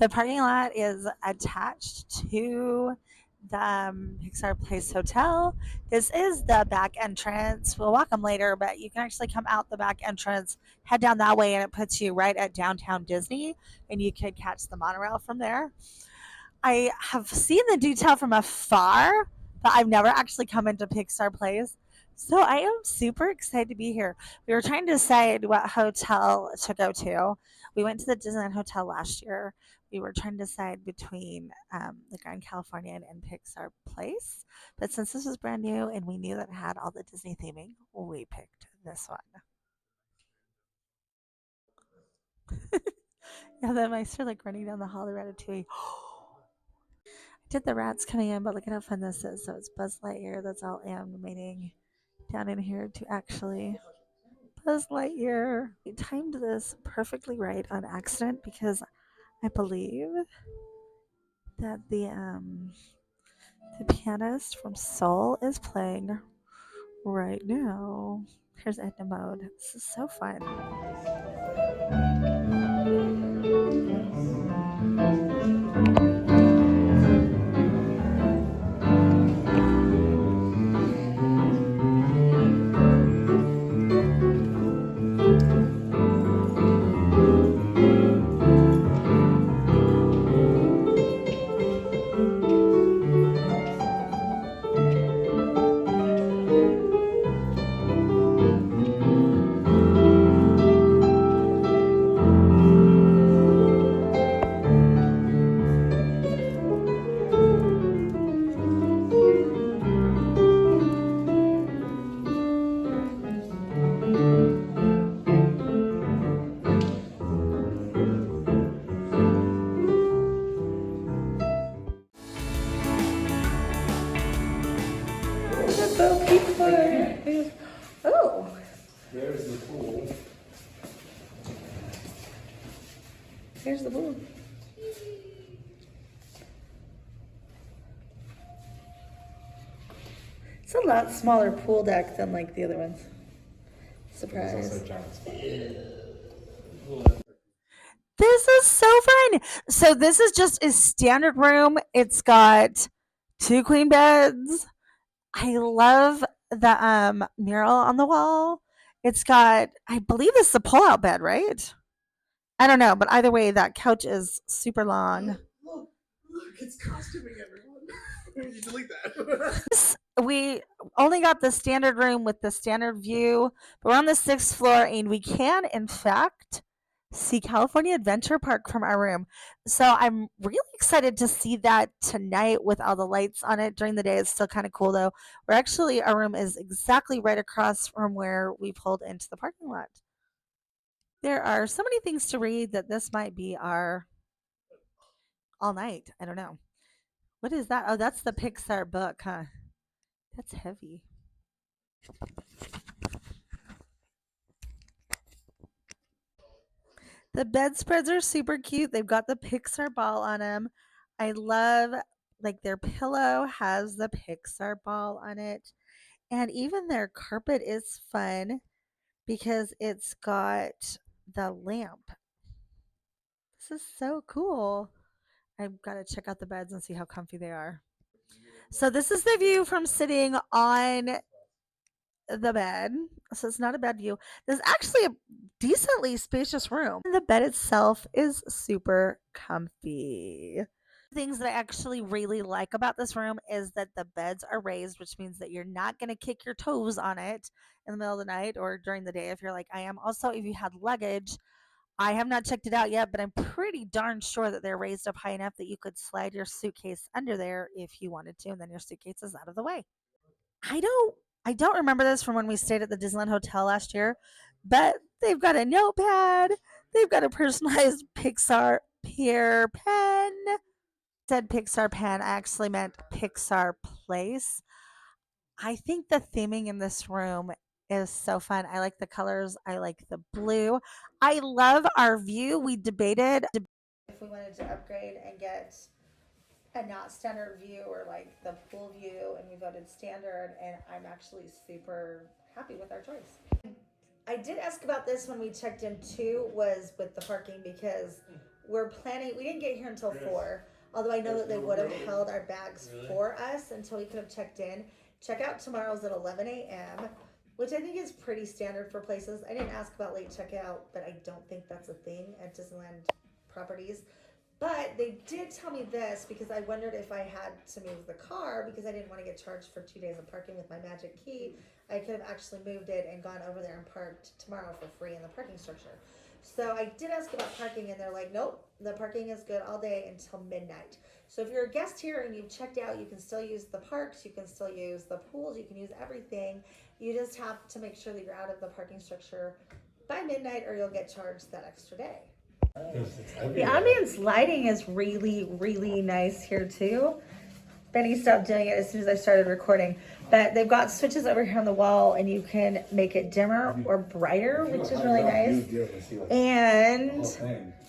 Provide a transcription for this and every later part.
The parking lot is attached to the Pixar Place Hotel. This is the back entrance. We'll walk them later, but you can actually come out the back entrance, head down that way, and it puts you right at downtown Disney, and you could catch the monorail from there. I have seen the detail from afar, but I've never actually come into Pixar Place. So I am super excited to be here. We were trying to decide what hotel to go to. We went to the Disneyland Hotel last year. We were trying to decide between the Grand Californian and Pixar Place. But since this was brand new and we knew that it had all the Disney theming, we picked this one. Yeah, the mice are like running down the hall, the Ratatouille. Did the rats coming in, but look at how fun this is. So it's Buzz Lightyear that's all animating down in here to actually Buzz Lightyear. We timed this perfectly right on accident because I believe that the pianist from Soul is playing right now. Here's Edna Mode. This is so fun. Oh, There's the pool. here's the pool. It's a lot smaller pool deck than like the other ones. Surprise. There's also a giant spot. This is so fun. So this is just a standard room. It's got two queen beds. I love the mural on the wall. It's got, I believe this is a pull-out bed, right? I don't know, but either way, that couch is super long. Look, it's costuming everyone. You delete that. We only got the standard room with the standard view, but we're on the 6th floor and we can, in fact, see California Adventure Park from our room. So I'm really excited to see that tonight with all the lights on it. During the day, it's still kind of cool though. We're actually, our room is exactly right across from where we pulled into the parking lot. There are so many things to read that this might be our all night. I don't know. What is that? Oh, that's the Pixar book, huh? That's heavy. The bedspreads are super cute. They've got the Pixar ball on them. I love like their pillow has the Pixar ball on it. And even their carpet is fun because it's got the lamp. This is so cool. I've got to check out the beds and see how comfy they are. So this is the view from sitting on the bed. So it's not a bad view. There's actually a decently spacious room. The bed itself is super comfy. Things that I actually really like about this room is that the beds are raised, which means that you're not going to kick your toes on it in the middle of the night or during the day if you're like I am. Also, if you had luggage, I have not checked it out yet, but I'm pretty darn sure that they're raised up high enough that you could slide your suitcase under there if you wanted to, and then your suitcase is out of the way. I don't I don't remember this from when we stayed at the Disneyland Hotel last year, but they've got a notepad. They've got a personalized Pixar pear pen. Said Pixar pen, I actually meant Pixar Place. I think the theming in this room is so fun. I like the colors. I like the blue. I love our view. We debated if we wanted to upgrade and get a not standard view or like the pool view, and we voted standard, and I'm actually super happy with our choice. I did ask about this when we checked in too, was with the parking, because we're planning, we didn't get here until 4, although I know that they would have held our bags for us until we could have checked in. Checkout tomorrow's at 11 a.m., which I think is pretty standard for places. I didn't ask about late checkout, but I don't think that's a thing at Disneyland properties. But they did tell me this because I wondered if I had to move the car because I didn't want to get charged for 2 days of parking with my magic key. I could have actually moved it and gone over there and parked tomorrow for free in the parking structure. So I did ask about parking and they're like, nope, the parking is good all day until midnight. So if you're a guest here and you've checked out, you can still use the parks, you can still use the pools, you can use everything. You just have to make sure that you're out of the parking structure by midnight or you'll get charged that extra day. The ambience lighting is really, really nice here too. Benny stopped doing it as soon as I started recording. But they've got switches over here on the wall and you can make it dimmer or brighter, which is really nice. And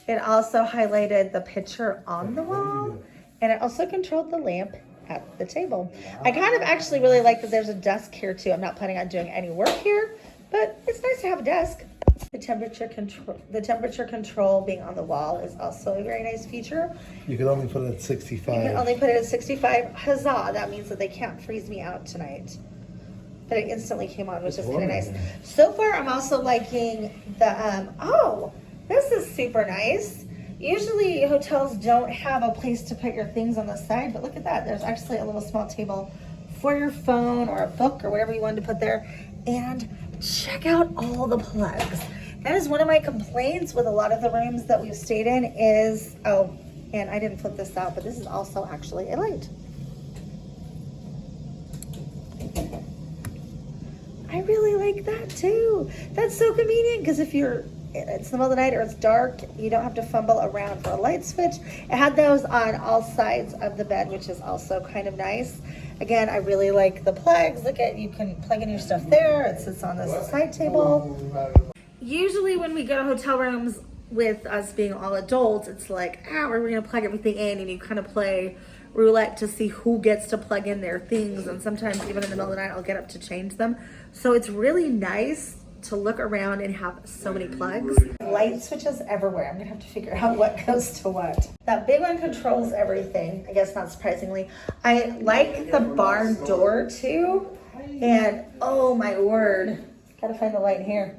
it also highlighted the picture on the wall and it also controlled the lamp at the table. I kind of actually really like that there's a desk here too. I'm not planning on doing any work here, but it's nice to have a desk. The temperature control being on the wall is also a very nice feature. You can only put it at 65. You can only put it at 65. Huzzah! That means that they can't freeze me out tonight. But it instantly came on, which is kind of nice. So far, I'm also liking the, oh, this is super nice. Usually hotels don't have a place to put your things on the side, but look at that. There's actually a little small table for your phone or a book or whatever you wanted to put there. And check out all the plugs. That is one of my complaints with a lot of the rooms that we've stayed in is, oh, and I didn't flip this out, but this is also actually a light. I really like that too. That's so convenient because if it's the middle of the night or it's dark, you don't have to fumble around for a light switch. It had those on all sides of the bed, which is also kind of nice. Again, I really like the plugs. Look at, you can plug in your stuff there. It sits on this side table. Usually when we go to hotel rooms with us being all adults, it's like, we're gonna plug everything in and you kind of play roulette to see who gets to plug in their things. And sometimes even in the middle of the night, I'll get up to change them. So it's really nice to look around and have so many plugs. Light switches everywhere. I'm gonna have to figure out what goes to what. That big one controls everything, I guess not surprisingly. I like the barn door too. And oh my word, gotta find the light here.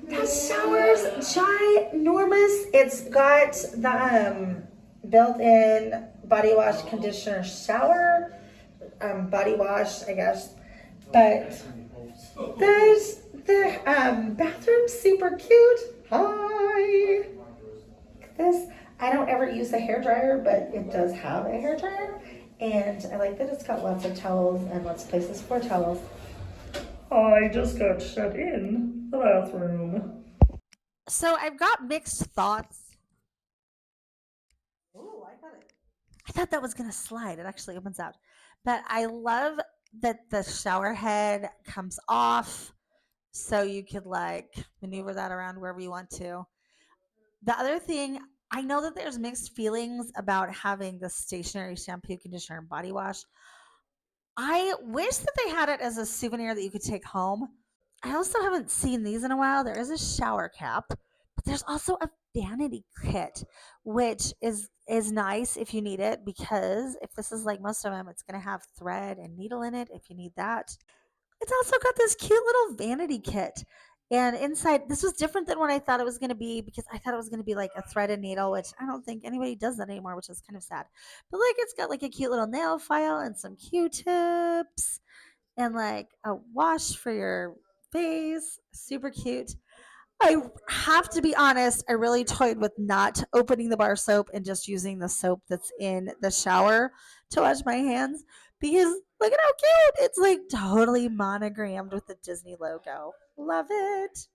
That shower's ginormous. It's got the built-in body wash, conditioner, shower, body wash, I guess. But there's the bathroom, super cute. Hi. This, I don't ever use a hairdryer, but it does have a hairdryer. And I like that it's got lots of towels and lots of places for towels. I just got shut in the bathroom. So I've got mixed thoughts. Oh, I thought that was gonna slide. It actually opens out. But I love that the shower head comes off so you could like maneuver that around wherever you want to. The other thing, I know that there's mixed feelings about having the stationary shampoo, conditioner, and body wash. I wish that they had it as a souvenir that you could take home. I also haven't seen these in a while. There is a shower cap, but there's also a vanity kit, which is nice if you need it because if this is like most of them, it's going to have thread and needle in it if you need that. It's also got this cute little vanity kit. And inside, this was different than what I thought it was going to be because I thought it was going to be like a thread and needle, which I don't think anybody does that anymore, which is kind of sad. But like, it's got like a cute little nail file and some Q-tips and like a wash for your face. Super cute. I have to be honest, I really toyed with not opening the bar soap and just using the soap that's in the shower to wash my hands because look at how cute. It's like totally monogrammed with the Disney logo. Love it.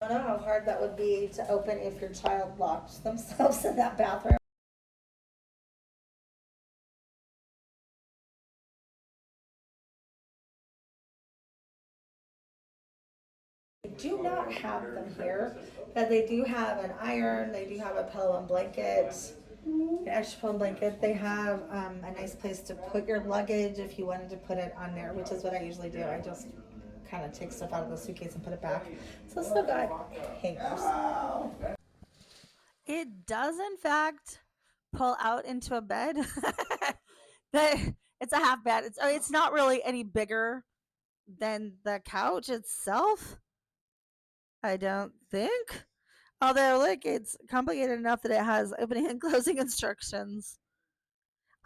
I don't know how hard that would be to open if your child locked themselves in that bathroom. do not have them here, but they do have an iron, they do have a pillow and blanket, an extra pillow and blanket. They have a nice place to put your luggage if you wanted to put it on there, which is what I usually do. I just kind of take stuff out of the suitcase and put it back. So it's still got hangers. It does, in fact, pull out into a bed. But it's a half bed. It's not really any bigger than the couch itself. I don't think. Although, look, it's complicated enough that it has opening and closing instructions.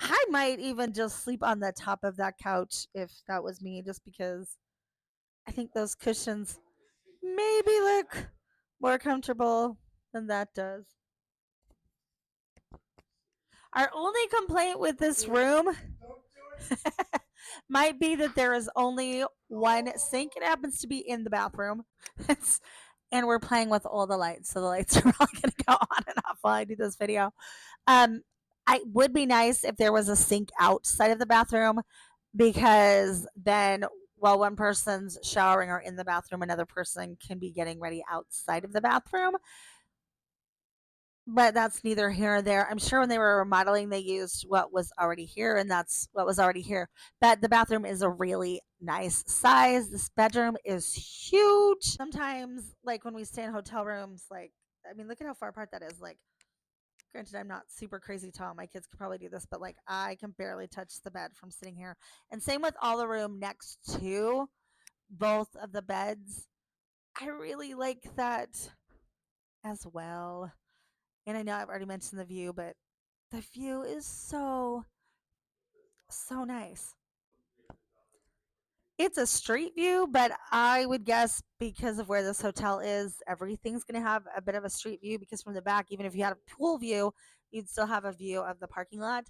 I might even just sleep on the top of that couch if that was me, just because I think those cushions maybe look more comfortable than that does. Our only complaint with this room might be that there is only one sink. It happens to be in the bathroom. And we're playing with all the lights, so the lights are probably going to go on and off while I do this video. Um, I would be nice if there was a sink outside of the bathroom, because then while one person's showering or in the bathroom, another person can be getting ready outside of the bathroom. But that's neither here nor there. I'm sure when they were remodeling, they used what was already here, and that's what was already here. But the bathroom is a really nice size. This bedroom is huge. Sometimes, like when we stay in hotel rooms, like, I mean, look at how far apart that is. Like, granted, I'm not super crazy tall. My kids could probably do this, but like, I can barely touch the bed from sitting here. And same with all the room next to both of the beds. I really like that as well. And I know I've already mentioned the view, but the view is so nice. It's a street view, but I would guess because of where this hotel is, everything's going to have a bit of a street view, because from the back, even if you had a pool view, you'd still have a view of the parking lot.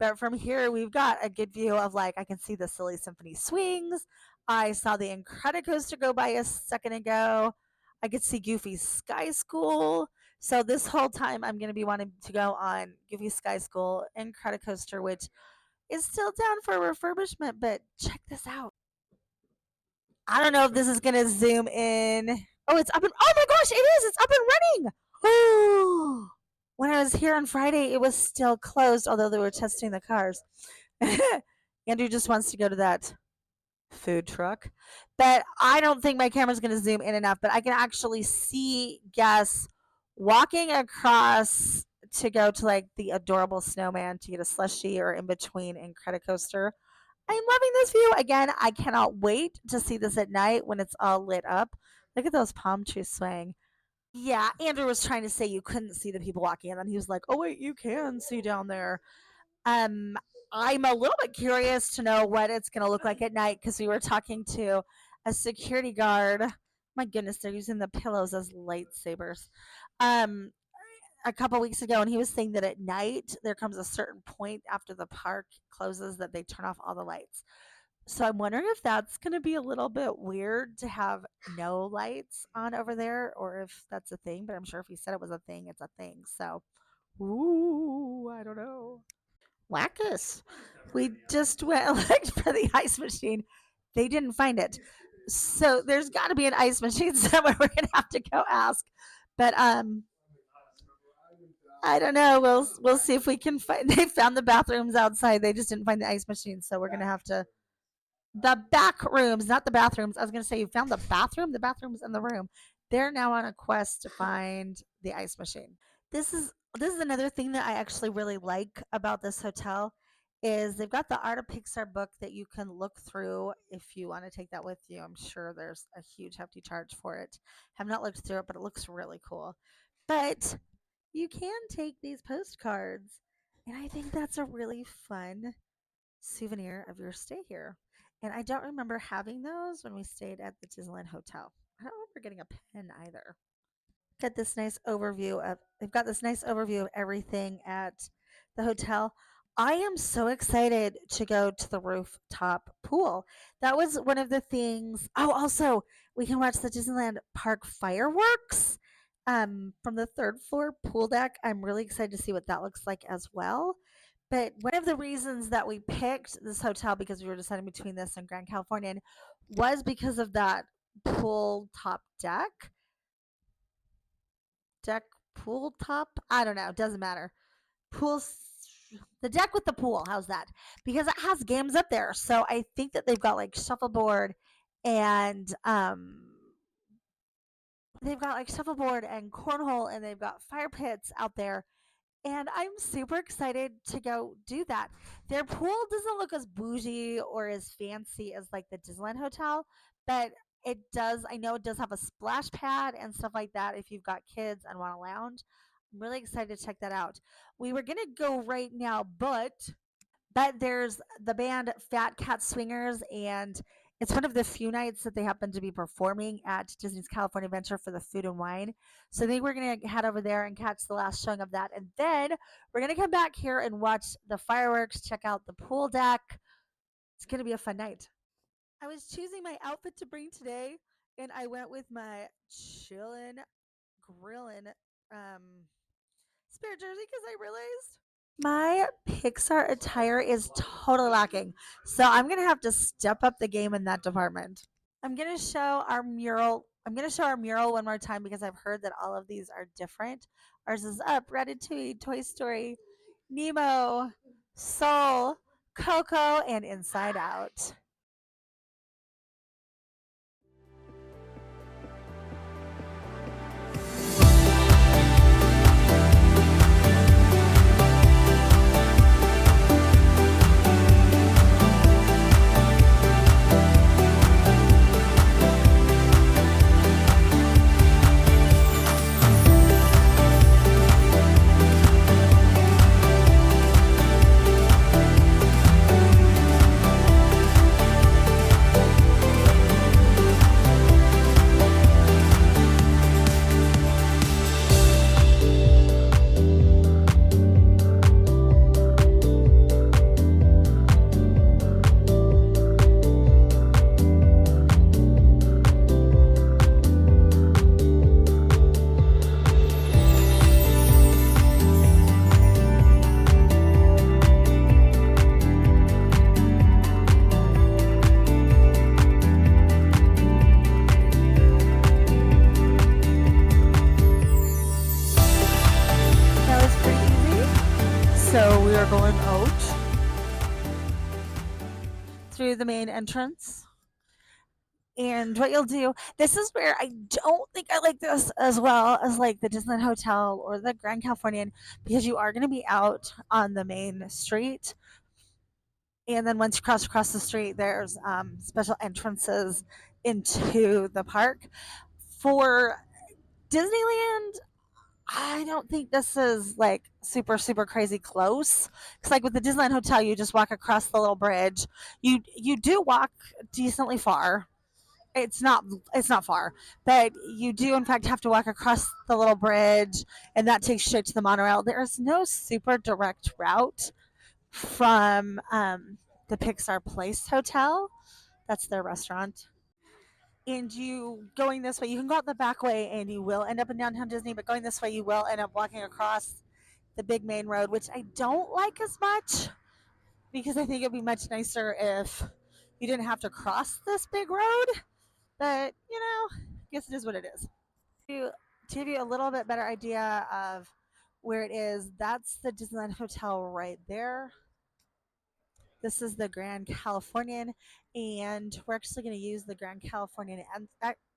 But from here, we've got a good view of, like, I can see the Silly Symphony swings. I saw the Incredicoaster go by a second ago. I could see Goofy's Sky School. So this whole time, I'm going to be wanting to go on Goofy Sky School, Incredicoaster, which is still down for refurbishment. But check this out. I don't know if this is gonna zoom in. Oh, it's up and oh my gosh, it is! It's up and running. Oh, when I was here on Friday, it was still closed, although they were testing the cars. Andrew just wants to go to that food truck, but I don't think my camera's gonna zoom in enough. But I can actually see guests walking across to go to, like, the adorable snowman to get a slushie, or in between Incredicoaster. I'm loving this view. Again, I cannot wait to see this at night when it's all lit up. Look at those palm trees swaying. Yeah, Andrew was trying to say you couldn't see the people walking, and then he was like, "Oh wait, you can see down there." Um, I'm a little bit curious to know what it's going to look like at night, because we were talking to a security guard. My goodness, they're using the pillows as lightsabers. Um, a couple weeks ago, and he was saying that at night there comes a certain point after the park closes that they turn off all the lights. So I'm wondering if that's going to be a little bit weird to have no lights on over there, or if that's a thing. But I'm sure if he said it was a thing, it's a thing. So, ooh, I don't know. Wackus. We just went looked for the ice machine. They didn't find it. So there's got to be an ice machine somewhere. We're gonna have to go ask. But I don't know. We'll see if we can find. They found the bathrooms outside. They just didn't find the ice machine. So we're gonna have to the back rooms, not the bathrooms. I was going to say you found the bathroom, the bathrooms in the room. They're now on a quest to find the ice machine. This is another thing that I actually really like about this hotel is they've got the Art of Pixar book that you can look through if you want to take that with you. I'm sure there's a huge hefty charge for it. Have not looked through it, but it looks really cool. But you can take these postcards, and I think that's a really fun souvenir of your stay here. And I don't remember having those when we stayed at the Disneyland Hotel. I don't remember getting a pen either. Get this nice overview of they've got this nice overview of everything at the hotel. I am so excited to go to the rooftop pool. That was one of the things. Oh, also, we can watch the Disneyland Park fireworks from the third floor pool deck. I'm really excited to see what that looks like as well. But one of the reasons that we picked this hotel, because we were deciding between this and Grand Californian, was because of that pool top deck pool top. I don't know. Doesn't matter. Pool, the deck with the pool. How's that? Because it has games up there. So I think that they've got like shuffleboard and they've got like shuffleboard and cornhole and they've got fire pits out there, and I'm super excited to go do that. Their pool doesn't look as bougie or as fancy as like the Disneyland Hotel, but it does. I know it does have a splash pad and stuff like that if you've got kids and want to lounge. I'm really excited to check that out. We were gonna go right now, but there's the band Fat Cat Swingers, and it's one of the few nights that they happen to be performing at Disney's California Adventure for the food and wine. So I think we're going to head over there and catch the last showing of that. And then we're going to come back here and watch the fireworks, check out the pool deck. It's going to be a fun night. I was choosing my outfit to bring today, and I went with my chillin', grillin' um, Spirit jersey because I realized my Pixar attire is totally lacking. So I'm going to have to step up the game in that department. I'm going to show our mural. I'm going to show our mural one more time because I've heard that all of these are different. Ours is up, Ratatouille, Toy Story, Nemo, Soul, Coco, and Inside Out. That was pretty easy. So we are going out through the main entrance. And what you'll do, this is where I don't think I like this as well as like the Disneyland Hotel or the Grand Californian, because you are going to be out on the main street. And then once you cross across the street, there's special entrances into the park. For Disneyland, I don't think this is like super super crazy close. Cause like with the Disneyland Hotel, you just walk across the little bridge. You do walk decently far. It's not far, but you do in fact have to walk across the little bridge, and that takes you straight to the monorail. There is no super direct route from the Pixar Place Hotel. That's their restaurant. And you going this way, you can go out the back way and you will end up in downtown Disney, but going this way, you will end up walking across the big main road, which I don't like as much because I think it'd be much nicer if you didn't have to cross this big road. But, I guess it is what it is. To give you a little bit better idea of where it is, that's the Disneyland Hotel right there. This is the Grand Californian, and we're actually going to use the Grand Californian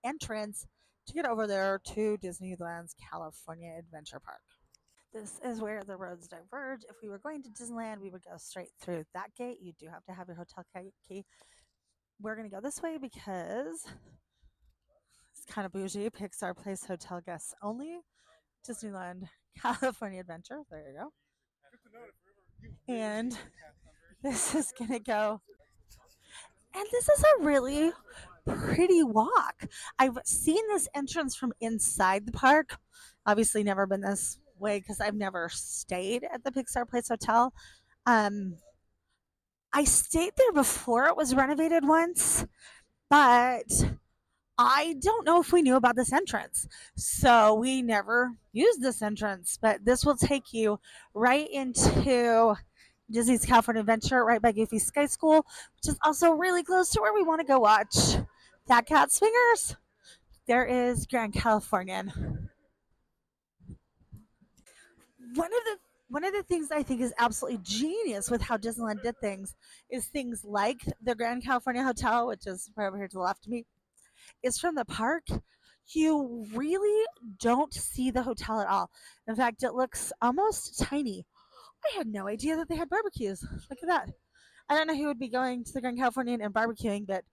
entrance to get over there to Disneyland's California Adventure Park. This is where the roads diverge. If we were going to Disneyland, we would go straight through that gate. You do have to have your hotel key. We're going to go this way because it's kind of bougie. Pixar Place Hotel guests only. Disneyland California Adventure. There you go. And this is going to go. And this is a really pretty walk. I've seen this entrance from inside the park. Obviously, never been this way because I've never stayed at the Pixar Place Hotel. Um, I stayed there before it was renovated once, but I don't know if we knew about this entrance. So we never used this entrance, but this will take you right into Disney's California Adventure, right by Goofy Sky School, which is also really close to where we want to go watch Fat Cat Swingers. There is Grand Californian. One of the one of the things I think is absolutely genius with how Disneyland did things is things like the Grand California Hotel, which is right over here to the left of me, is from the park. You really don't see the hotel at all. In fact, it looks almost tiny. I had no idea that they had barbecues. Look at that. I don't know who would be going to the Grand Californian and barbecuing, but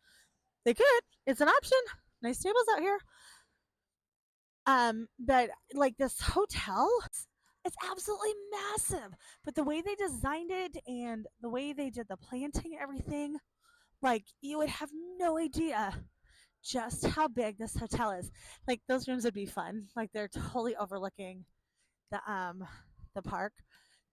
they could. It's an option. Nice tables out here. But like this hotel, it's absolutely massive. But the way they designed it and the way they did the planting and everything, like you would have no idea just how big this hotel is. Like those rooms would be fun. Like they're totally overlooking the park.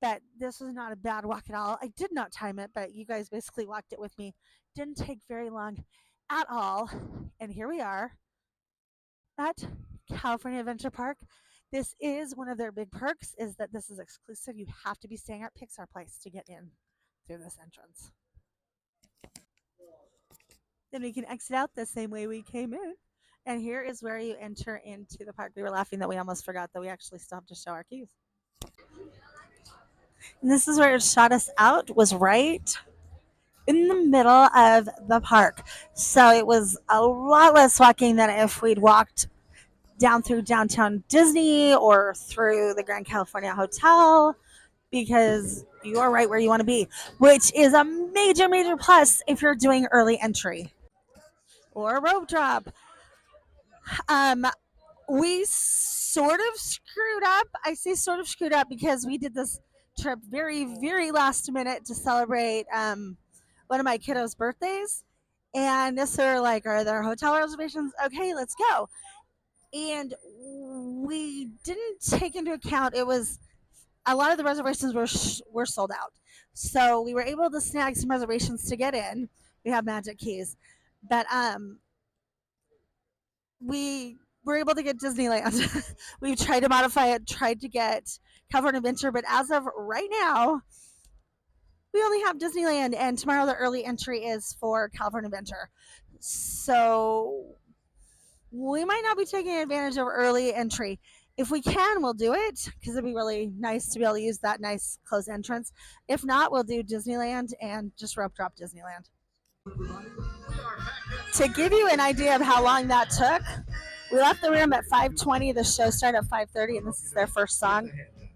But this was not a bad walk at all. I did not time it, but you guys basically walked it with me. Didn't take very long at all. And here we are at California Adventure Park. This is one of their big perks is that this is exclusive. You have to be staying at Pixar Place to get in through this entrance. Then we can exit out the same way we came in. And here is where you enter into the park. We were laughing that we almost forgot that we actually still have to show our keys. And this is where it shot us out, was right in the middle of the park. So it was a lot less walking than if we'd walked down through downtown Disney or through the Grand California Hotel because you are right where you want to be, which is a major, major plus if you're doing early entry or a rope drop. Um, we sort of screwed up. I say sort of screwed up because we did this trip very, very last minute to celebrate one of my kiddos' birthdays. And so we're like, are there hotel reservations? Okay, let's go. And we didn't take into account it was a lot of the reservations were sold out. So we were able to snag some reservations to get in. We have magic keys, but we were able to get Disneyland. We've tried to modify it, tried to get California Adventure, but as of right now, we only have Disneyland, and tomorrow the early entry is for California Adventure. So we might not be taking advantage of early entry. If we can, we'll do it because it'd be really nice to be able to use that nice closed entrance. If not, we'll do Disneyland and just rope drop Disneyland. To give you an idea of how long that took, we left the room at 5:20. The show started at 5:30, and this is their first song.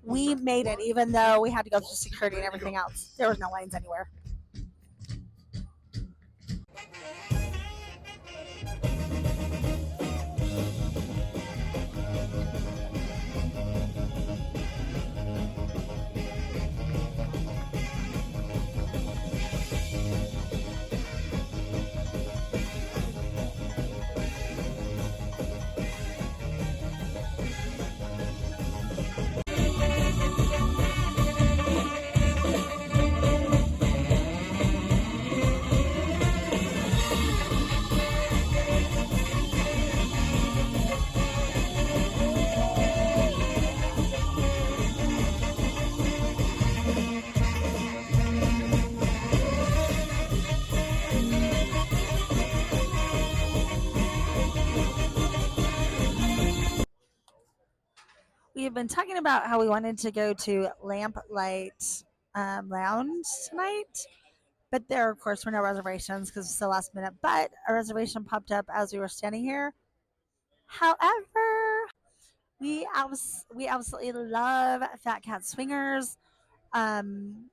We made it, even though we had to go through security and everything else. There was no lines anywhere. We have been talking about how we wanted to go to Lamplight Lounge tonight, but there, of course, were no reservations because it's the last minute. But a reservation popped up as we were standing here. However, we absolutely love Fat Cat Swingers. Um,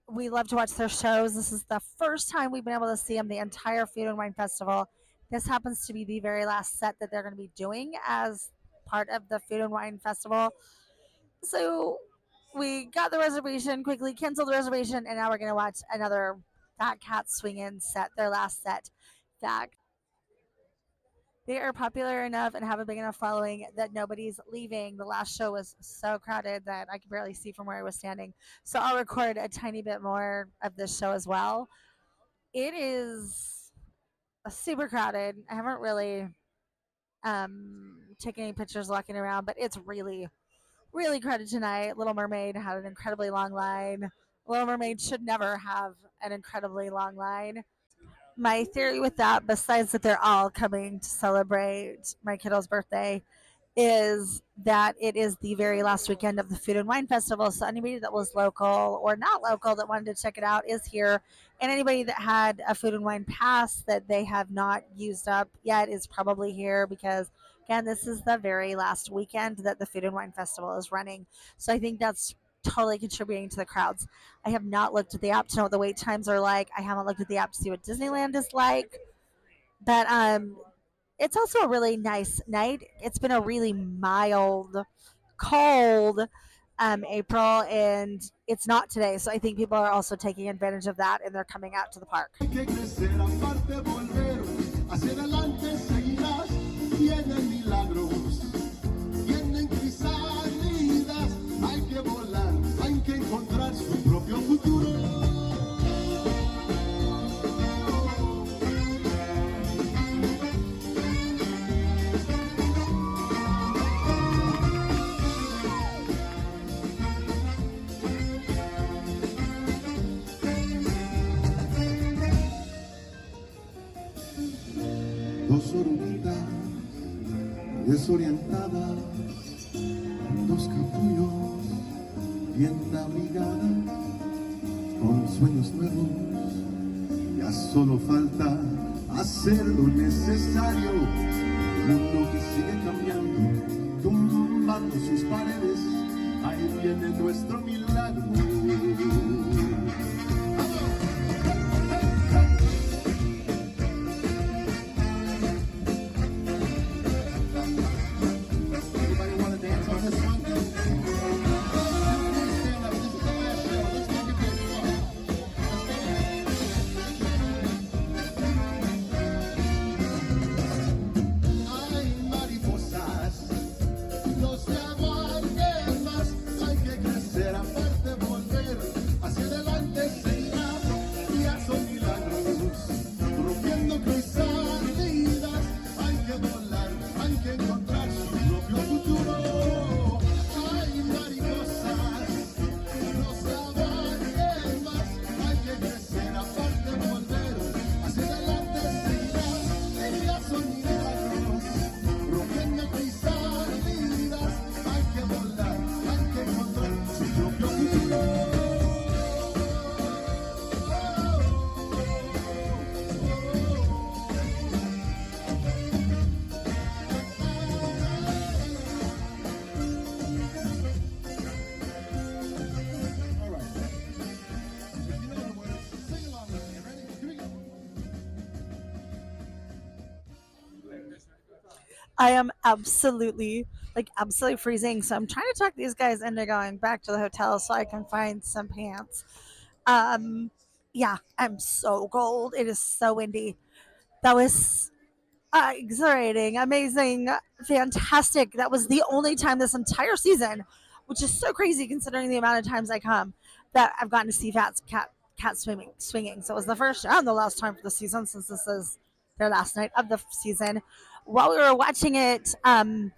we love to watch their shows. This is the first time we've been able to see them the entire Food and Wine Festival. This happens to be the very last set that they're going to be doing as part of the Food and Wine Festival. So we got the reservation, quickly canceled the reservation, and now we're going to watch another Fat Cat Swingin' set, their last set. Fact, they are popular enough and have a big enough following that nobody's leaving. The last show was so crowded that I could barely see from where I was standing. So I'll record a tiny bit more of this show as well. It is super crowded. I haven't really taken any pictures walking around, but it's really, really crowded tonight. Little Mermaid had an incredibly long line. Little Mermaid should never have an incredibly long line. my theory with that, besides that they're all coming to celebrate my kiddo's birthday, is that it is the very last weekend of the Food and Wine Festival. So anybody that was local or not local that wanted to check it out is here. And anybody that had a Food and Wine pass that they have not used up yet is probably here because, again, this is the very last weekend that the Food and Wine Festival is running. So I think that's totally contributing to the crowds. I have not looked at the app to know what the wait times are like. I haven't looked at the app to see what Disneyland is like. But it's also a really nice night. It's been a really mild, cold April, and it's not today. So I think people are also taking advantage of that and they're coming out to the park. Dos oruguitas desorientadas, dos capullos bien abrigadas, con sueños nuevos. Ya solo falta hacer lo necesario. El mundo que sigue cambiando, tumbando sus paredes. Ahí viene nuestro milagro. I am absolutely, absolutely freezing. So I'm trying to talk these guys into going back to the hotel so I can find some pants. Um, yeah, I'm so cold. It is so windy. That was exhilarating, amazing, fantastic. That was the only time this entire season, which is so crazy considering the amount of times I come, that I've gotten to see cat swinging. So it was the first and the last time for the season since this is their last night of the season. While we were watching it, I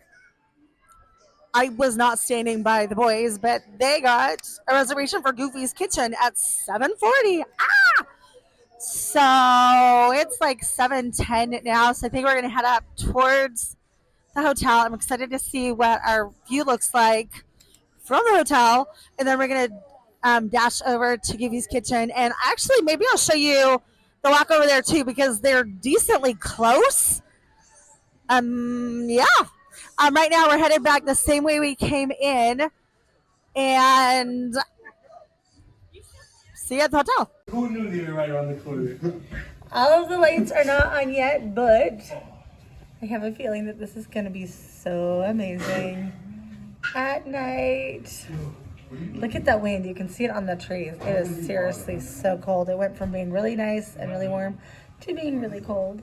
was not standing by the boys, but they got a reservation for Goofy's Kitchen at 7:40. So it's like 7:10 now. So I think we're gonna head up towards the hotel. I'm excited to see what our view looks like from the hotel, and then we're gonna dash over to Goofy's Kitchen. And actually, maybe I'll show you the walk over there too because they're decently close. Yeah. Right now we're headed back the same way we came in, and see you at the hotel. Who knew they were right around the corner? All of the lights are not on yet, but I have a feeling that this is going to be so amazing at night. Look at that wind. You can see it on the trees. It is seriously so cold. It went from being really nice and really warm to being really cold.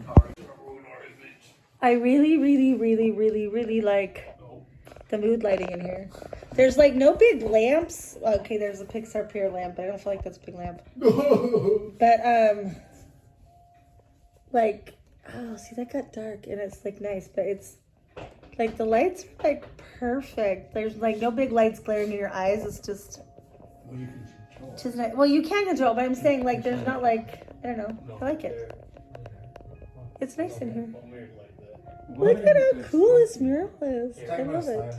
I really, really, really, really, really like the mood lighting in here. There's like no big lamps. Okay, there's a Pixar Pier lamp, but I don't feel like that's a big lamp. But see, that got dark and it's like nice, but it's like the lights are like perfect. There's like no big lights glaring in your eyes. It's just nice. Well, you can control, but I'm saying like there's not like, I don't know. I like it. It's nice in here. Look at how cool this mural is. I love it.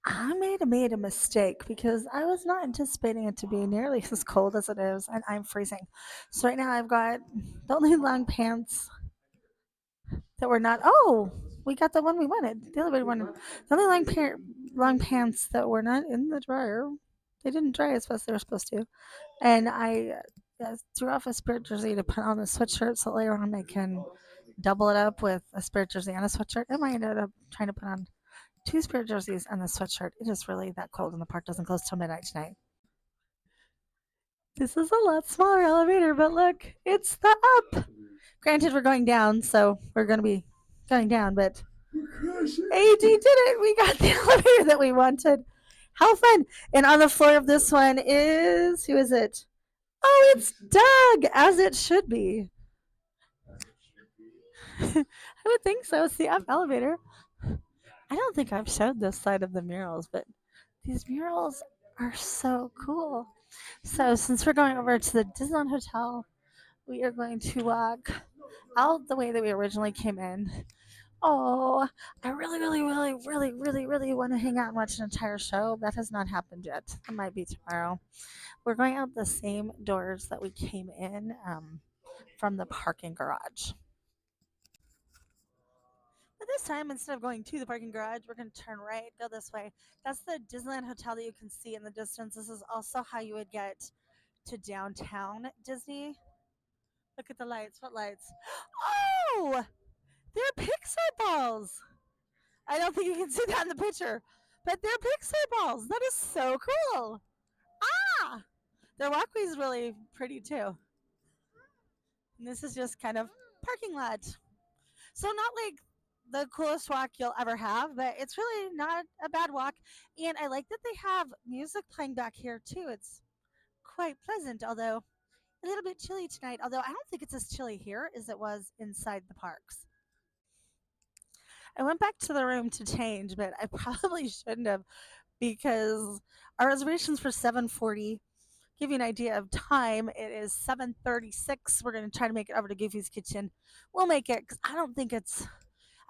I made a mistake because I was not anticipating it to be nearly as cold as it is, and I'm freezing. So right now I've got the only long pants that were not. Oh, we got the one we wanted. The other one we wanted. The only long pants that were not in the dryer. They didn't dry as fast as they were supposed to, and I threw off a spirit jersey to put on a sweatshirt so later on I can double it up with a spirit jersey and a sweatshirt. And I ended up trying to put on two spirit jerseys and the sweatshirt. It is really that cold, and the park doesn't close till midnight tonight. This is a lot smaller elevator, but look, it's the up. Granted, we're going down, so we're going to be going down, but AD did it. We got the elevator that we wanted. How fun. And on the floor of this one is, who is it? Oh, it's Doug, as it should be. I would think so. It's the up elevator. I don't think I've showed this side of the murals, but these murals are so cool. So, since we're going over to the Disneyland Hotel, we are going to walk out the way that we originally came in. Oh, I really want to hang out and watch an entire show. That has not happened yet. It might be tomorrow. We're going out the same doors that we came in from the parking garage. But this time, instead of going to the parking garage, we're going to turn right, go this way. That's the Disneyland Hotel that you can see in the distance. This is also how you would get to downtown Disney. Look at the lights. What lights? Oh, they're Pixar balls. I don't think you can see that in the picture, but they're Pixar balls. That is so cool. Ah, their walkway is really pretty too. And this is just kind of parking lot. So not like the coolest walk you'll ever have, but it's really not a bad walk. And I like that they have music playing back here too. It's quite pleasant, although a little bit chilly tonight. Although I don't think it's as chilly here as it was inside the parks. I went back to the room to change, but I probably shouldn't have because our reservation's for 7:40. Give you an idea of time, it is 7:36. We're going to try to make it over to Goofy's Kitchen. We'll make it because I don't think it's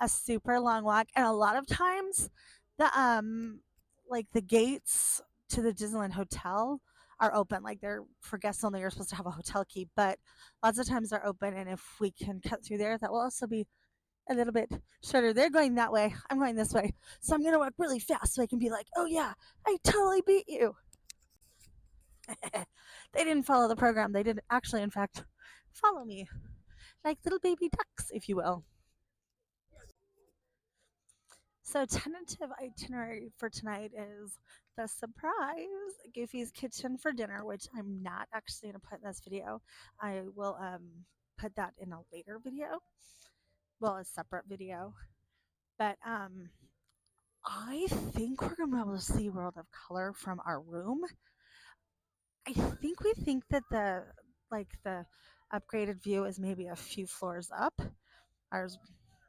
a super long walk, and a lot of times the like the gates to the Disneyland Hotel are open. Like they're for guests only. You're supposed to have a hotel key, but lots of times they're open. And if we can cut through there, that will also be a little bit shorter. They're going that way. I'm going this way, so I'm gonna walk really fast so I can be like, "Oh yeah, I totally beat you." They didn't follow the program. They did actually, in fact, follow me like little baby ducks, if you will. So, tentative itinerary for tonight is the surprise Goofy's Kitchen for dinner, which I'm not actually going to put in this video. I will put that in a later video, well, a separate video. But I think we're going to be able to see World of Color from our room. I think we think that the upgraded view is maybe a few floors up. Ours,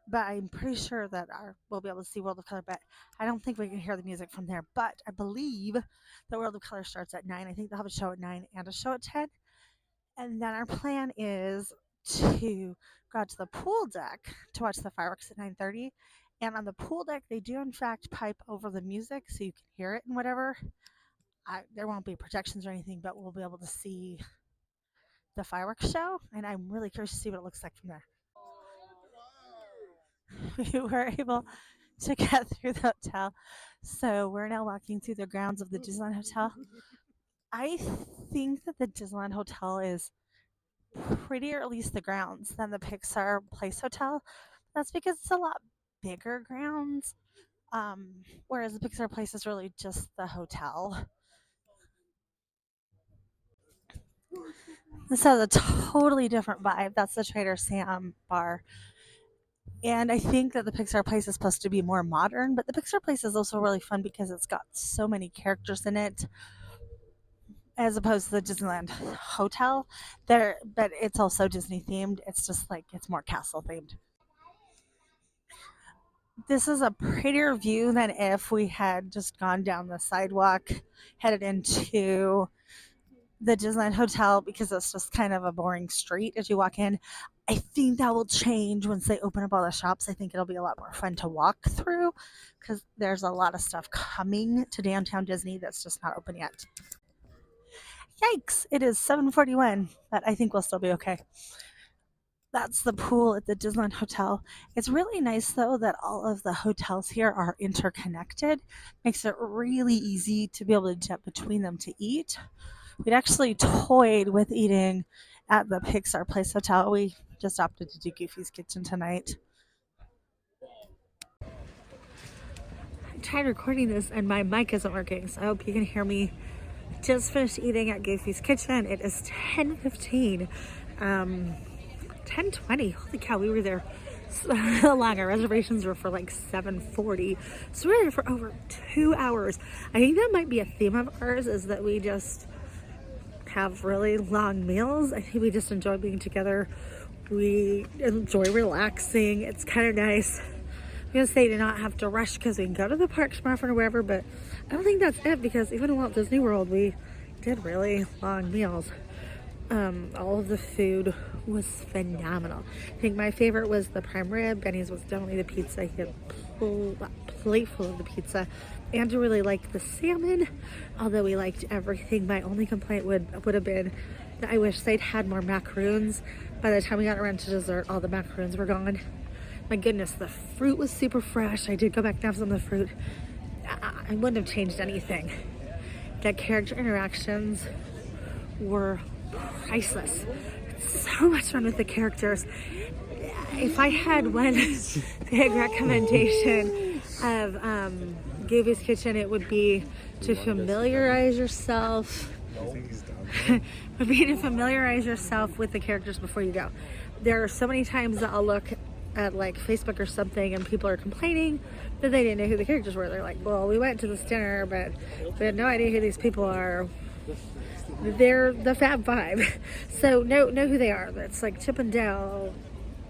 but I'm pretty sure that we'll be able to see World of Color. But I don't think we can hear the music from there. But I believe the World of Color starts at 9. I think they'll have a show at 9 and a show at 10. And then our plan is to go out to the pool deck to watch the fireworks at 9:30. And on the pool deck, they do in fact pipe over the music so you can hear it and whatever. There won't be projections or anything, but we'll be able to see the fireworks show, and I'm really curious to see what it looks like from there. We were able to get through the hotel, so we're now walking through the grounds of the Disneyland Hotel. I think that the Disneyland Hotel is prettier, at least the grounds, than the Pixar Place Hotel. That's because it's a lot bigger grounds, whereas the Pixar Place is really just the hotel. This has a totally different vibe. That's the Trader Sam bar. And I think that the Pixar Place is supposed to be more modern, but the Pixar Place is also really fun because it's got so many characters in it as opposed to the Disneyland Hotel. There, but it's also Disney themed. It's just like it's more castle themed. This is a prettier view than if we had just gone down the sidewalk headed into the Disneyland Hotel because it's just kind of a boring street as you walk in. I think that will change once they open up all the shops. I think it'll be a lot more fun to walk through because there's a lot of stuff coming to downtown Disney that's just not open yet. Yikes! It is 7:41, but I think we'll still be okay. That's the pool at the Disneyland Hotel. It's really nice though that all of the hotels here are interconnected. Makes it really easy to be able to jump between them to eat. We'd actually toyed with eating at the Pixar Place Hotel. We just opted to do Goofy's Kitchen tonight. I tried recording this and my mic isn't working, so I hope you can hear me. Just finished eating at Goofy's Kitchen. It is 10:15. 10:20. Holy cow, we were there so long. Our reservations were for like 7:40. So we were there for over 2 hours. I think that might be a theme of ours, is that we just have really long meals. I think we just enjoy being together. We enjoy relaxing. It's kind of nice. I'm gonna say to not have to rush because we can go to the parks more often or wherever, but I don't think that's it because even in Walt Disney World, we did really long meals. All of the food was phenomenal. I think my favorite was the prime rib. Benny's was definitely the pizza. He had a plate full of the pizza. Andrew really liked the salmon, although we liked everything. My only complaint would have been that I wish they'd had more macaroons. By the time we got around to dessert, all the macaroons were gone. My goodness, the fruit was super fresh. I did go back and have some of the fruit. I wouldn't have changed anything. The character interactions were priceless. So much fun with the characters. If I had one big recommendation of Goofy's Kitchen, it would be to familiarize yourself with the characters before you go. There are so many times that I'll look at like Facebook or something and people are complaining that they didn't know who the characters were. They're like, well, we went to this dinner but we had no idea who these people are. They're the Fab Five. So know who they are. It's like Chip and Dale,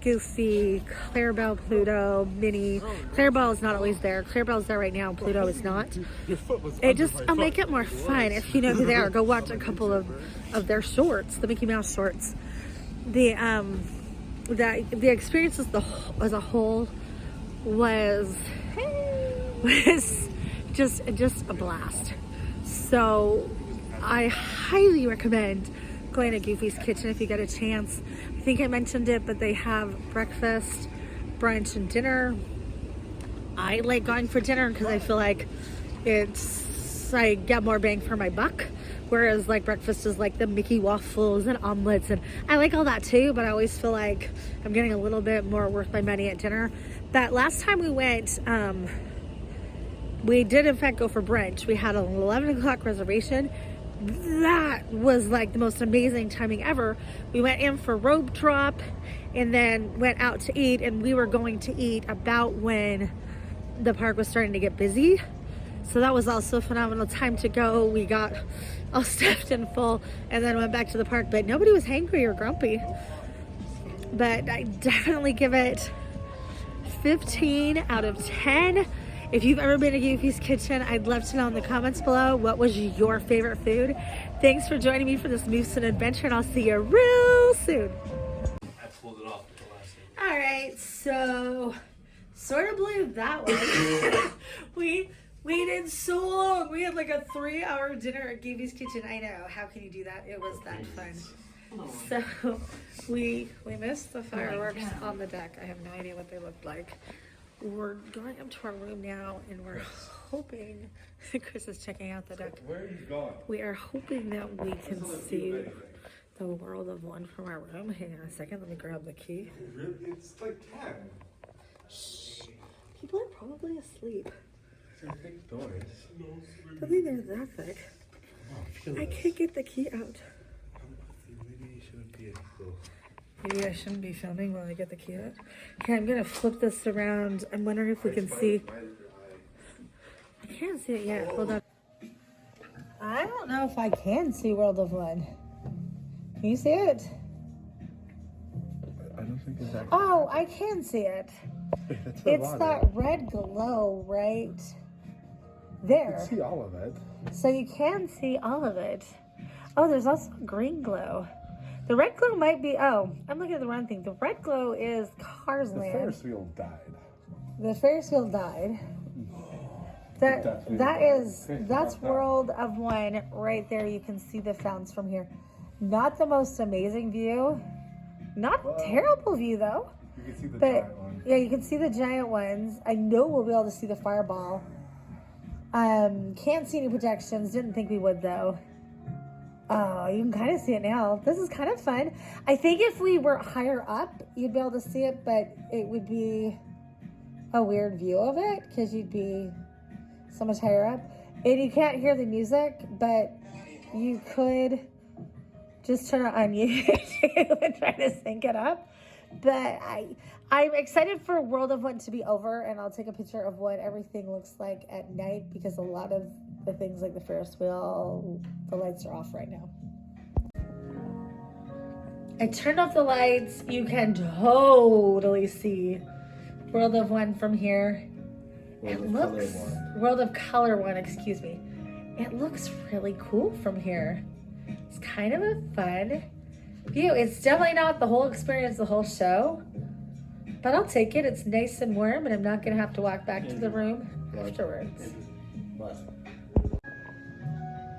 Goofy, Clarabelle, Pluto, Minnie. Clarabelle is not always there. Clarabelle's there right now. Pluto is not. I'll make it more fun if you know who they are. Go watch a couple of their shorts, the Mickey Mouse shorts. The experience as a whole was just a blast. So I highly recommend going to Goofy's Kitchen if you get a chance. I think I mentioned it, but they have breakfast, brunch, and dinner. I like going for dinner because I feel like I get more bang for my buck. Whereas like breakfast is like the Mickey waffles and omelets, and I like all that too, but I always feel like I'm getting a little bit more worth my money at dinner. That last time we went, we did in fact go for brunch. We had an 11 o'clock reservation. That was like the most amazing timing ever. We went in for rope drop and then went out to eat, and we were going to eat about when the park was starting to get busy. So that was also a phenomenal time to go. We got all stuffed and full and then went back to the park, but nobody was hangry or grumpy. But I definitely give it 15 out of 10. If you've ever been to Goofy's Kitchen, I'd love to know in the comments below what was your favorite food. Thanks for joining me for this Moosin' adventure, and I'll see you real soon. I pulled it off at the last second. All right, so sort of believe that one. We waited so long. We had like a 3-hour dinner at Goofy's Kitchen. I know. How can you do that? It was that fun. So we missed the fireworks on the deck. I have no idea what they looked like. We're going up to our room now, and we're hoping, Chris is checking out the deck. Where are you going? We are hoping that we can see the World of One from our room. Hang on a second, let me grab the key. It's like 10. Shh. People are probably asleep. They're big doors. I don't think they're that thick. I can't get the key out. Maybe you shouldn't be Maybe I shouldn't be filming while I get the key out. Okay, I'm gonna flip this around. I'm wondering if we can see. I can't see it yet. Hold on. I don't know if I can see World of One. Can you see it? I don't think it's actually. Oh, I can see it. It's that red glow right there. See all of it. So you can see all of it. Oh, there's also a green glow. The red glow might be, oh, I'm looking at the wrong thing. The red glow is Cars The Land. Ferris wheel died. The Ferris wheel died. That's World of One right there. You can see the fountains from here. Not the most amazing view. Not terrible view though. You can see the But giant one. yeah, you can see the giant ones. I know we'll be able to see the fireball. Can't see any projections. Didn't think we would though. Oh, you can kind of see it now. This is kind of fun. I think if we were higher up, you'd be able to see it, but it would be a weird view of it because you'd be so much higher up. And you can't hear the music, but you could just turn it on YouTube and try to sync it up. But I'm excited for World of One to be over, and I'll take a picture of what everything looks like at night because a lot of the things like the Ferris wheel, the lights are off right now. I turned off the lights. You can totally see World of One from here. World of Color One, excuse me. It looks really cool from here. It's kind of a fun view. It's definitely not the whole experience, the whole show, but I'll take it. It's nice and warm, and I'm not gonna have to walk back to the room afterwards.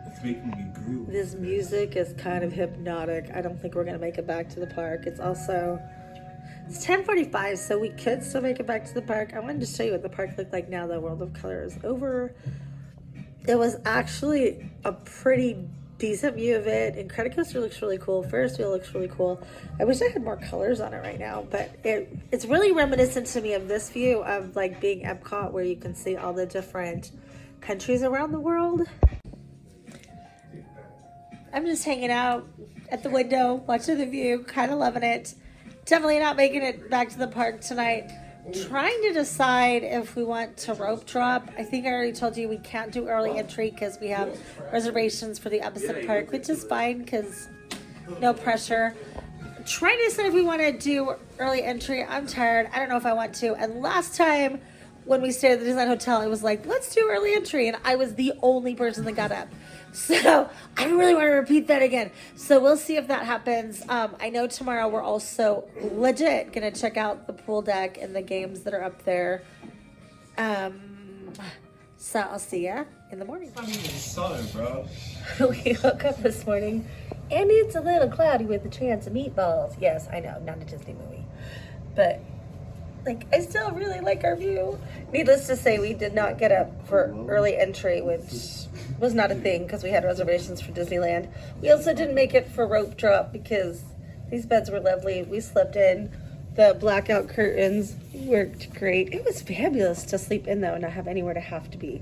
It's making me groove. This music is kind of hypnotic. I don't think we're gonna make it back to the park. It's 10:45, so we could still make it back to the park. I wanted to show you what the park looked like now that World of Color is over. It was actually a pretty decent view of it. Incredicoaster looks really cool. Ferris wheel looks really cool. I wish I had more colors on it right now, but it's really reminiscent to me of this view of like being Epcot, where you can see all the different countries around the world. I'm just hanging out at the window, watching the view, kind of loving it. Definitely not making it back to the park tonight. Trying to decide if we want to rope drop. I think I already told you we can't do early entry because we have reservations for the Epicent Park, which is fine because no pressure. Trying to decide if we want to do early entry. I'm tired. I don't know if I want to. And last time when we stayed at the Disneyland Hotel, I was like, let's do early entry. And I was the only person that got up. So I really want to repeat that again. So we'll see if that happens. I know tomorrow we're also legit going to check out the pool deck and the games that are up there. So I'll see ya in the morning. So, bro. We woke up this morning and it's a little cloudy with a chance of meatballs. Yes, I know, not a Disney movie. But like, I still really like our view. Needless to say, we did not get up for early entry, which was not a thing because we had reservations for Disneyland. We also didn't make it for rope drop because these beds were lovely. We slept in. The blackout curtains worked great. It was fabulous to sleep in though and not have anywhere to have to be.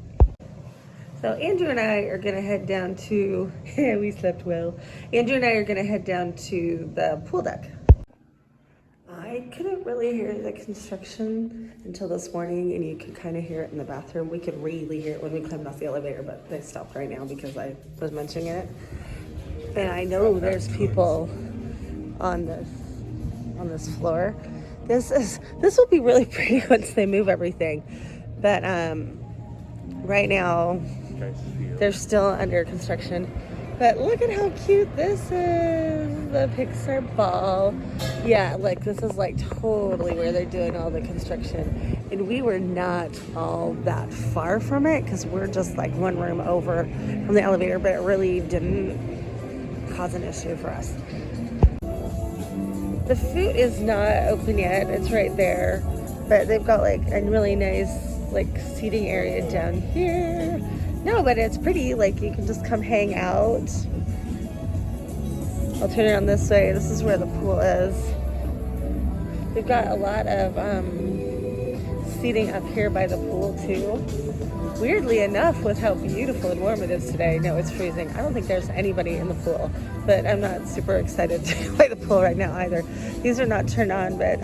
So Andrew and I are gonna head down to, we slept well. Andrew and I are gonna head down to the pool deck. I couldn't really hear the construction until this morning, and you could kind of hear it in the bathroom. We could really hear it when we climbed off the elevator, but they stopped right now because I was mentioning it. And I know there's people on this floor. This will be really pretty once they move everything. But right now they're still under construction. But look at how cute this is, the Pixar ball. Yeah, like this is like totally where they're doing all the construction. And we were not all that far from it because we're just like one room over from the elevator, but it really didn't cause an issue for us. The food is not open yet, it's right there. But they've got like a really nice like seating area down here. No, but it's pretty, like you can just come hang out. I'll turn around this way. This is where the pool is. We've got a lot of seating up here by the pool too. Weirdly enough, with how beautiful and warm it is today, no, it's freezing. I don't think there's anybody in the pool, but I'm not super excited to play the pool right now either. These are not turned on, but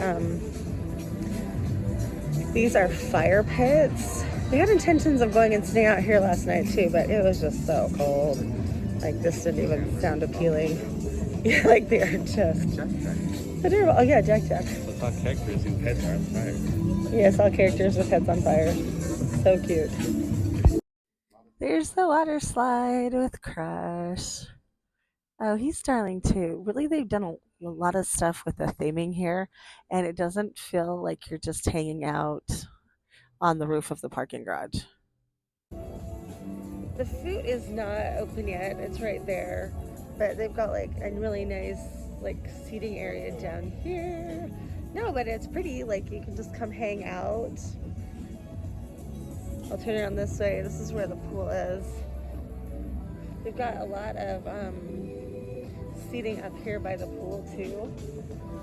these are fire pits. We had intentions of going and staying out here last night too, but it was just so cold. Like this didn't even sound appealing. Yeah, like they are just adorable. Oh yeah, Jack. I saw characters whose heads are on fire. Yeah, I saw characters with heads on fire. So cute. There's the water slide with Crush. Oh, he's darling too. Really, they've done a lot of stuff with the theming here, and it doesn't feel like you're just hanging out on the roof of the parking garage. The food is not open yet. It's right there, but they've got like a really nice like seating area down here. No, but it's pretty. Like you can just come hang out. I'll turn around this way. This is where the pool is. They've got a lot of seating up here by the pool too.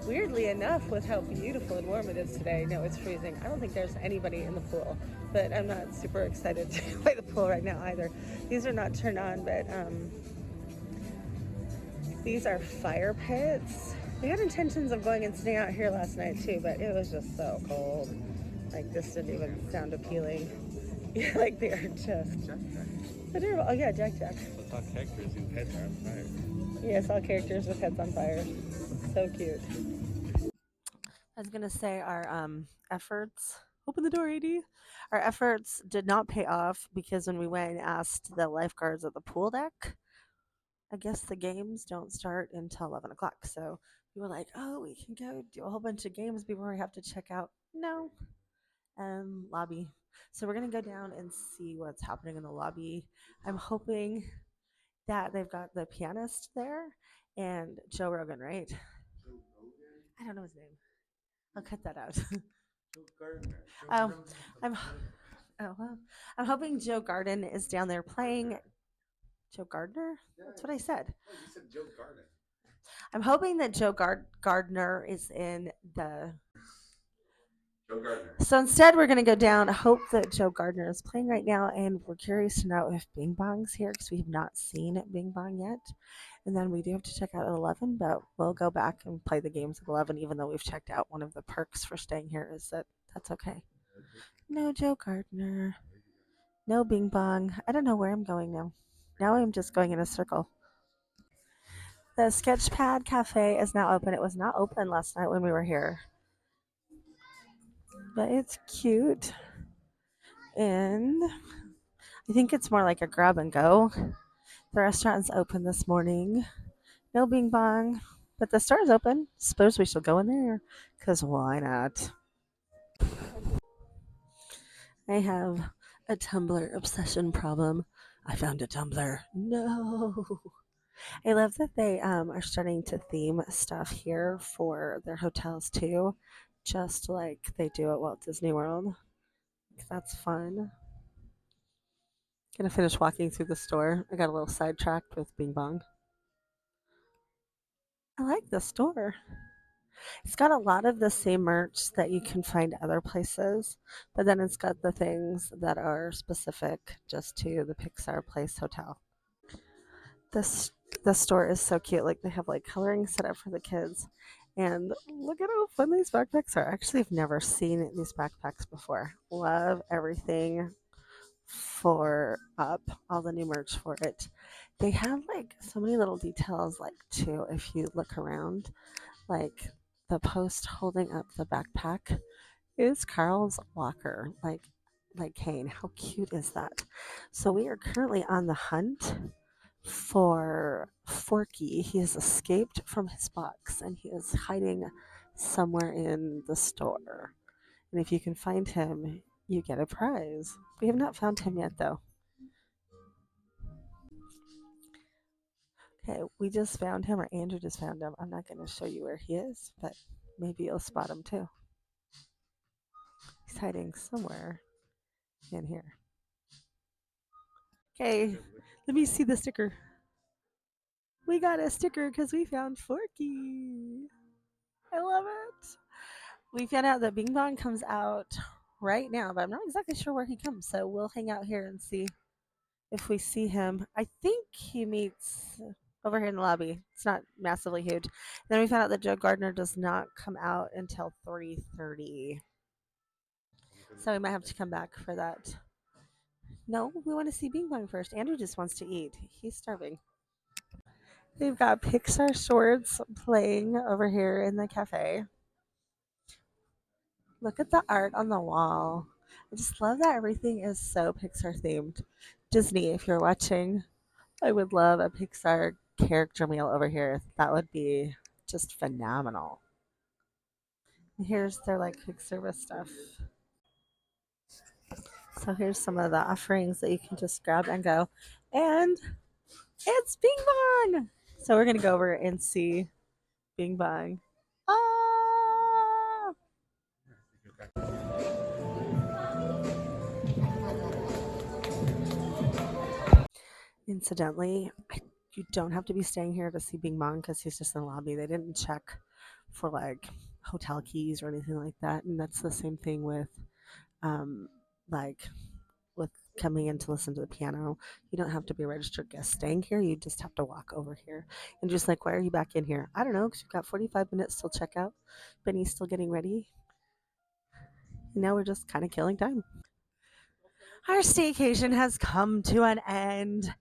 Weirdly enough, with how beautiful and warm it is today, no, it's freezing. I don't think there's anybody in the pool, but I'm not super excited to play the pool right now either. These are not turned on, but these are fire pits. We had intentions of going and staying out here last night too, but it was just so cold. Like this didn't even sound appealing. Yeah, like they are just adorable. Oh yeah, Jack Jack. I saw characters whose heads are on fire. Yes, all characters with heads on fire. So cute. I was gonna say our efforts. Open the door, AD. Our efforts did not pay off because when we went and asked the lifeguards at the pool deck, I guess the games don't start until 11 o'clock. So we were like, oh, we can go do a whole bunch of games before we have to check out. No, lobby. So we're gonna go down and see what's happening in the lobby. I'm hoping that they've got the pianist there and Joe Rogan, right? I don't know his name. I'll cut that out. Joe Gardner. um, I'm oh well. I'm hoping Joe Garden is down there playing. Joe Gardner? That's what I said. Oh, you said Joe Gardner. I'm hoping that Joe Gardner is in the. Joe Gardner. So instead, we're going to go down. Hope that Joe Gardner is playing right now, and we're curious to know if Bing Bong's here because we have not seen Bing Bong yet. And then we do have to check out at 11, but we'll go back and play the games at 11, even though we've checked out. One of the perks for staying here is that that's okay. No Joe Gardner. No Bing Bong. I don't know where I'm going now. Now I'm just going in a circle. The Sketchpad Cafe is now open. It was not open last night when we were here. But it's cute. And I think it's more like a grab and go. The restaurant's open this morning. No Bing Bong. But the store is open. Suppose we should go in there. Because why not? I have a Tumblr obsession problem. I found a Tumblr. No. I love that they are starting to theme stuff here for their hotels too, just like they do at Walt Disney World. That's fun. Gonna finish walking through the store. I got a little sidetracked with Bing Bong. I like the store. It's got a lot of the same merch that you can find other places, but then it's got the things that are specific just to the Pixar Place Hotel. This the store is so cute. Like they have like coloring set up for the kids. And look at how fun these backpacks are. Actually, I've never seen these backpacks before. Love everything for up, all the new merch for it. They have like so many little details, like too, if you look around, like the post holding up the backpack is Carl's locker, like Kane. How cute is that? So we are currently on the hunt for Forky. He has escaped from his box and he is hiding somewhere in the store. And if you can find him, you get a prize. We have not found him yet, though. Okay, we just found him, or Andrew just found him. I'm not going to show you where he is, but maybe you'll spot him too. He's hiding somewhere in here. Okay, let me see the sticker. We got a sticker because we found Forky. I love it. We found out that Bing Bong comes out right now, but I'm not exactly sure where he comes. So we'll hang out here and see if we see him. I think he meets over here in the lobby. It's not massively huge. Then we found out that Joe Gardner does not come out until 3:30. So we might have to come back for that. No, we want to see Bing Bong first. Andrew just wants to eat. He's starving. They've got Pixar shorts playing over here in the cafe. Look at the art on the wall. I just love that everything is so Pixar themed. Disney, if you're watching, I would love a Pixar character meal over here. That would be just phenomenal. Here's their like quick service stuff. So here's some of the offerings that you can just grab and go. And it's Bing Bong. So we're gonna go over and see Bing Bong. Ah! Incidentally, you don't have to be staying here to see Bing Bong because he's just in the lobby. They didn't check for like hotel keys or anything like that, and that's the same thing with um, like with coming in to listen to the piano. You don't have to be a registered guest staying here. You just have to walk over here and just like, why are you back in here? I don't know because you've got 45 minutes till checkout. Benny's still getting ready. And now we're just kind of killing time. Our staycation has come to an end.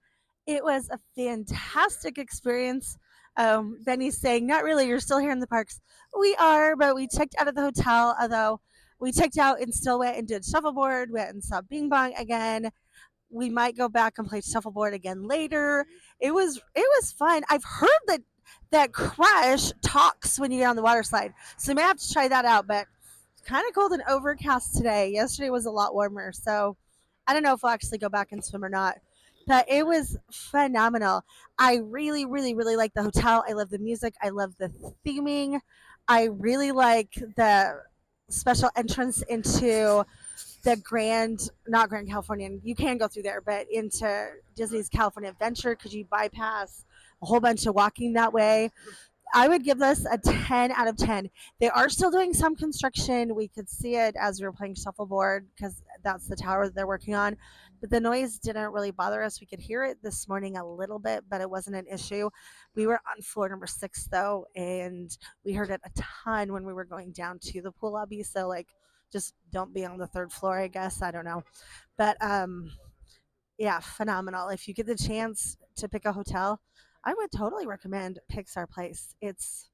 It was a fantastic experience. Benny's saying, not really, you're still here in the parks. We are, but we checked out of the hotel, although we checked out and still went and did shuffleboard, went and saw Bing Bong again. We might go back and play shuffleboard again later. It was fun. I've heard that Crush talks when you get on the water slide, so you may have to try that out. But it's kind of cold and overcast today. Yesterday was a lot warmer, so I don't know if we'll actually go back and swim or not. But it was phenomenal. I really, really, really like the hotel. I love the music. I love the theming. I really like the special entrance into the not Grand Californian, you can go through there, but into Disney's California Adventure because you bypass a whole bunch of walking that way. I would give this a 10 out of 10. They are still doing some construction. We could see it as we were playing shuffleboard because that's the tower that they're working on. But the noise didn't really bother us. We could hear it this morning a little bit, but it wasn't an issue. We were on floor number 6 though, and we heard it a ton when we were going down to the pool lobby. So like, just don't be on the 3rd floor, I guess. I don't know, but yeah, phenomenal. If you get the chance to pick a hotel, I would totally recommend Pixar Place. It's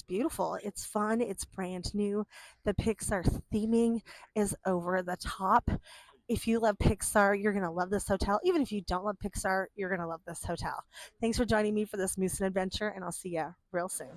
beautiful. It's fun. It's brand new. The Pixar theming is over the top. If you love Pixar, you're going to love this hotel. Even if you don't love Pixar, you're going to love this hotel. Thanks for joining me for this Moose and Adventure, and I'll see you real soon.